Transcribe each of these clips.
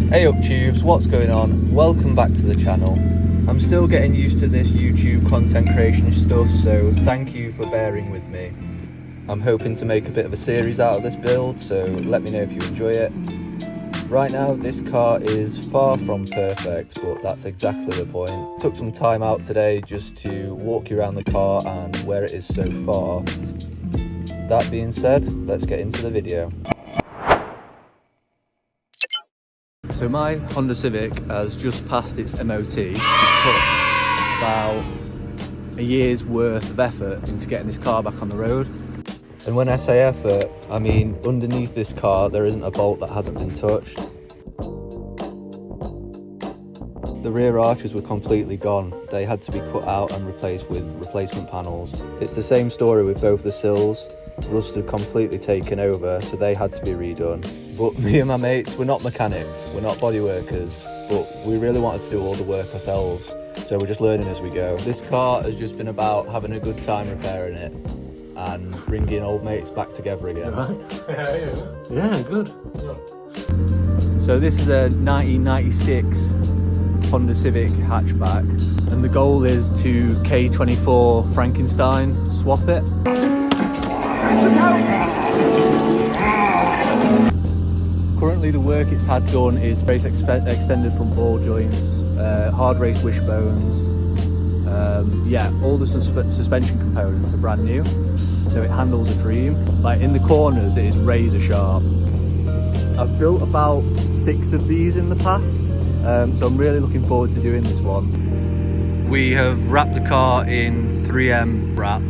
Hey up tubes, what's going on? Welcome back to the channel. I'm still getting used to this YouTube content creation stuff, so thank you for bearing with me. I'm hoping to make a bit of a series out of this build, so let me know if you enjoy it. Right now this car is far from perfect, but that's exactly the point. Took some time out today just to walk you around the car and where it is so far. That being said, let's get into the video. So my Honda Civic has just passed its MOT. It's put about a year's worth of effort into getting this car back on the road. And when I say effort, I mean underneath this car there isn't a bolt that hasn't been touched. The rear arches were completely gone. They had to be cut out and replaced with replacement panels. It's the same story with both the sills. Rust had completely taken over, so they had to be redone. But me and my mates, we're not mechanics, we're not body workers, but we really wanted to do all the work ourselves, so we're just learning as we go. This car has just been about having a good time repairing it and bringing old mates back together again. Right? Yeah, good. So this is a 1996 Honda Civic hatchback, and the goal is to K24 Frankenstein swap it. Currently the work it's had done is brace extended from ball joints, hard race wishbones, yeah, all the suspension components are brand new, so it handles a dream. Like in the corners it is razor sharp. I've built about 6 of these in the past, so I'm really looking forward to doing this one. We have wrapped the car in 3M wrap.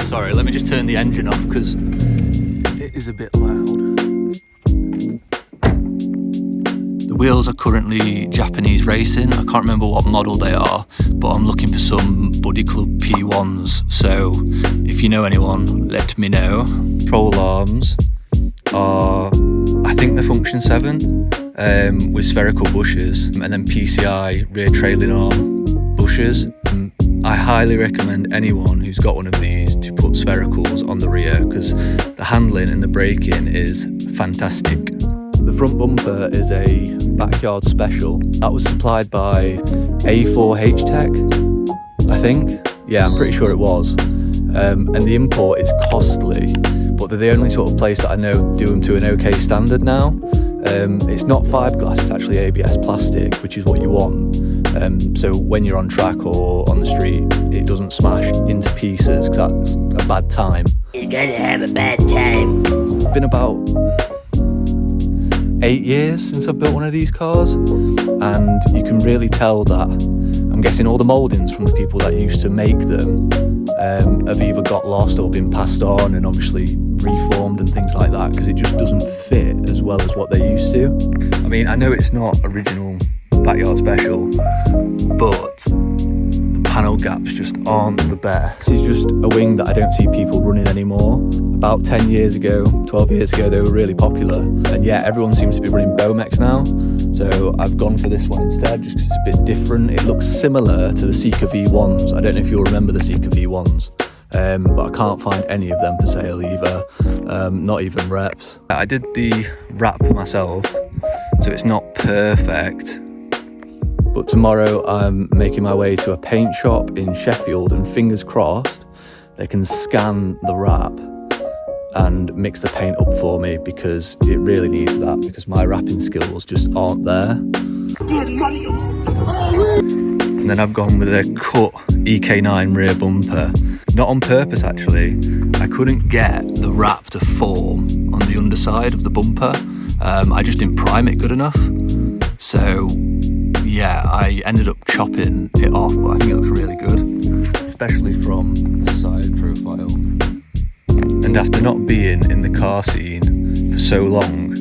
Sorry, let me just turn the engine off because it is a bit loud. The wheels are currently Japanese racing. I can't remember what model they are, but I'm looking for some Buddy Club P1s. So if you know anyone, let me know. Control arms are, I think they're function 7 with spherical bushes, and then PCI rear trailing arm bushes. I highly recommend anyone who's got one of these to put sphericals on the rear because the handling and the braking is fantastic. The front bumper is a backyard special that was supplied by A4H Tech, I think. Yeah, I'm pretty sure it was. And the import is costly, but they're the only sort of place that I know do them to an okay standard now. It's not fiberglass, it's actually ABS plastic, which is what you want. So when you're on track or on the street, it doesn't smash into pieces, because that's a bad time. You're gonna have a bad time. It's been about 8 years since I've built one of these cars, and you can really tell that, I'm guessing all the mouldings from the people that used to make them have either got lost or been passed on and obviously reformed and things like that, because it just doesn't fit as well as what they used to. I mean, I know it's not original backyard special, but the panel gaps just aren't the best. This is just a wing that I don't see people running anymore. About 10 years ago, 12 years ago, they were really popular, and yeah, everyone seems to be running Bomex now, so I've gone for this one instead just because it's a bit different. It looks similar to the Seeker V1s. I don't know if you'll remember the Seeker V1s, but I can't find any of them for sale either, not even reps. I did the wrap myself, so it's not perfect. But tomorrow I'm making my way to a paint shop in Sheffield, and fingers crossed they can scan the wrap and mix the paint up for me, because it really needs that, because my wrapping skills just aren't there. And then I've gone with a cut EK9 rear bumper. Not on purpose actually, I couldn't get the wrap to form on the underside of the bumper. I just didn't prime it good enough. So yeah, I ended up chopping it off, but I think it looks really good, especially from the side profile. And after not being in the car scene for so long,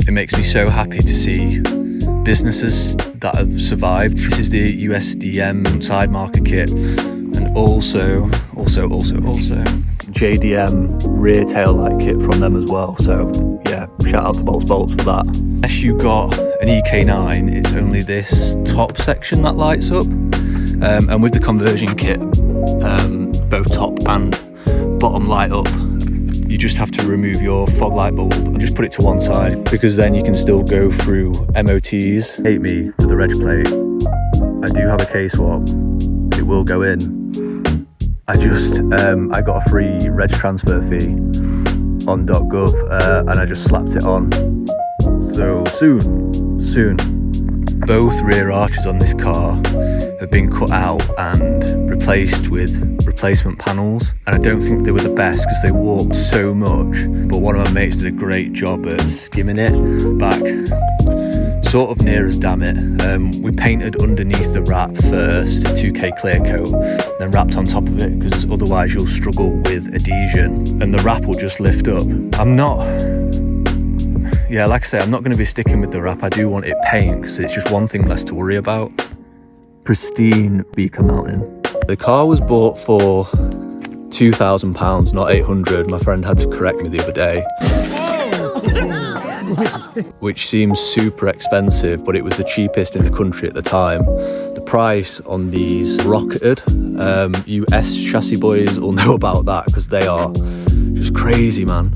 it makes me so happy to see businesses that have survived. This is the USDM side marker kit, and also JDM rear tail light kit from them as well. So yeah, shout out to Bolts for that. Unless you got an EK9, it's only this top section that lights up. And with the conversion kit, both top and bottom light up, you just have to remove your fog light bulb and just put it to one side, because then you can still go through MOTs. Hate me for the reg plate. I do have a K-swap. It will go in. I got a free reg transfer fee on .gov and I just slapped it on. So soon. Both rear arches on this car have been cut out and replaced with replacement panels, and I don't think they were the best because they warped so much, but one of my mates did a great job at skimming it back sort of near as damn it. We painted underneath the wrap first, 2K clear coat, then wrapped on top of it, because otherwise you'll struggle with adhesion and the wrap will just lift up. Like I say, I'm not going to be sticking with the wrap. I do want it paint because it's just one thing less to worry about. Pristine Beaker Mountain. The car was bought for £2,000, not 800. My friend had to correct me the other day. Which seems super expensive, but it was the cheapest in the country at the time. The price on these rocketed. You S chassis boys will know about that because they are just crazy, man.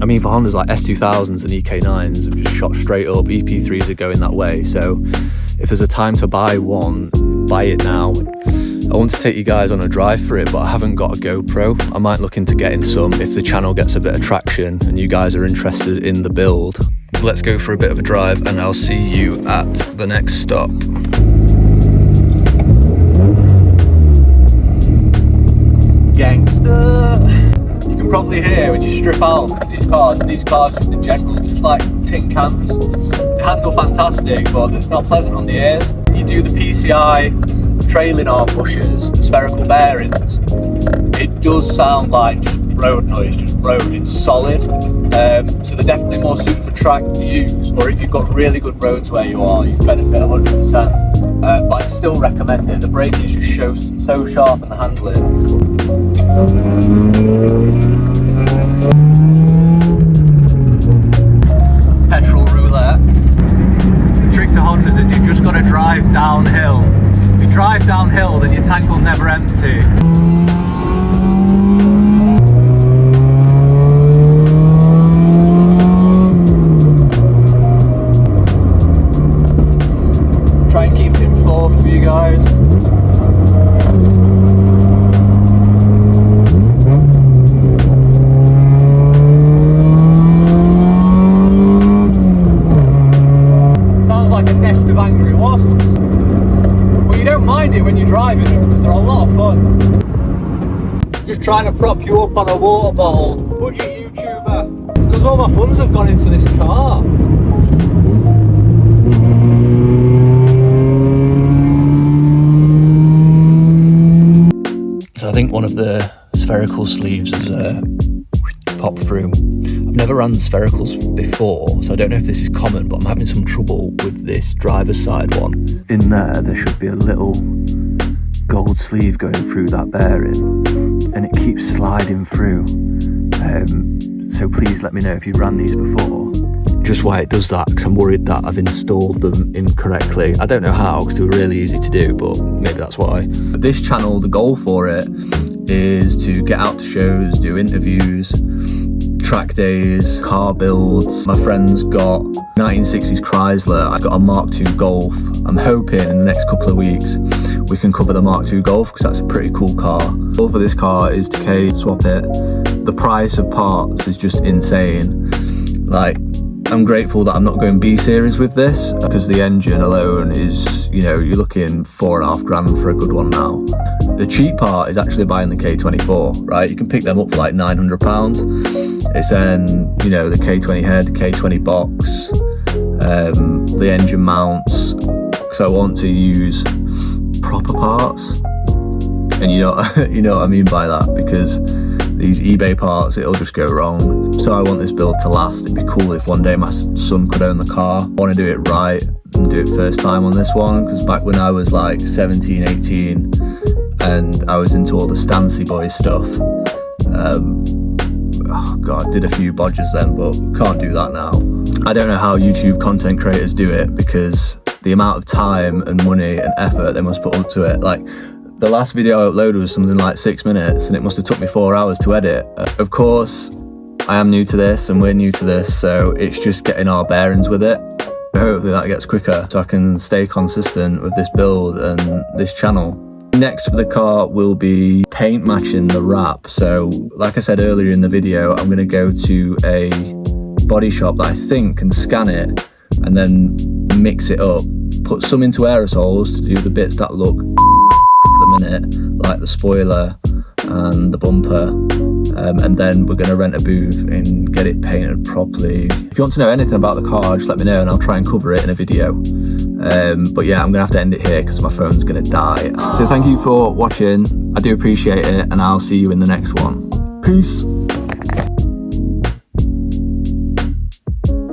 I mean, for Hondas like S2000s and EK9s have just shot straight up. EP3s are going that way. So if there's a time to buy one, buy it now. I want to take you guys on a drive for it, but I haven't got a GoPro. I might look into getting some if the channel gets a bit of traction and you guys are interested in the build. Let's go for a bit of a drive and I'll see you at the next stop. Gangster. You can probably hear when you strip out these cars just in general, just like tin cans. They handle fantastic, but it's not pleasant on the ears. You do the PCI trailing arm bushers, the spherical bearings, it does sound like just road noise, just road. It's solid. So they're definitely more suited for track to use, or if you've got really good roads where you are, you benefit 100%. But I'd still recommend it. The braking is just so sharp and the handling. Petrol roulette. The trick to Hondas is you've just got to drive downhill. If you drive downhill, then your tank will never empty. Try and keep it in fourth for you guys. Sounds like a nest of angry wasps. Well, you don't mind it when you're driving them because they're a lot of fun. Just trying to prop you up on a water bottle. Budget YouTuber. Because all my funds have gone into this car. So I think one of the spherical sleeves has popped through. I've never run sphericals before, so I don't know if this is common, but I'm having some trouble with this driver's side one. In there should be a little gold sleeve going through that bearing, and it keeps sliding through. So please let me know if you ran these before. Just why it does that, because I'm worried that I've installed them incorrectly. I don't know how, because they were really easy to do, but maybe that's why. But this channel, the goal for it is to get out to shows, do interviews, track days, car builds. My friend's got 1960s Chrysler. I've got a Mark II Golf. I'm hoping in the next couple of weeks we can cover the Mark II Golf, because that's a pretty cool car. The goal for this car is to K-swap it. The price of parts is just insane. Like, I'm grateful that I'm not going B-series with this, because the engine alone is, you know, you're looking $4.5 grand for a good one now. The cheap part is actually buying the K24, right? You can pick them up for like £900. It's then, you know, the K20 head, the K20 box, the engine mounts, because I want to use proper parts. And you know what I mean by that, because these eBay parts, it'll just go wrong. So I want this build to last. It'd be cool if one day my son could own the car. I want to do it right and do it first time on this one, because back when I was like 17, 18 and I was into all the Stancy Boy stuff, oh god, did a few bodges then, but can't do that now. I don't know how YouTube content creators do it, because the amount of time and money and effort they must put into it. Like, the last video I uploaded was something like 6 minutes, and it must have took me 4 hours to edit. Of course, I am new to this and we're new to this, so it's just getting our bearings with it. Hopefully that gets quicker so I can stay consistent with this build and this channel. Next for the car will be paint matching the wrap. So like I said earlier in the video, I'm going to go to a body shop that I think can scan it and then mix it up, put some into aerosols to do the bits that look at the minute, like the spoiler and the bumper, and then we're going to rent a booth and get it painted properly. If you want to know anything about the car, just let me know and I'll try and cover it in a video. But yeah, I'm going to have to end it here because my phone's going to die. So thank you for watching, I do appreciate it, and I'll see you in the next one. Peace.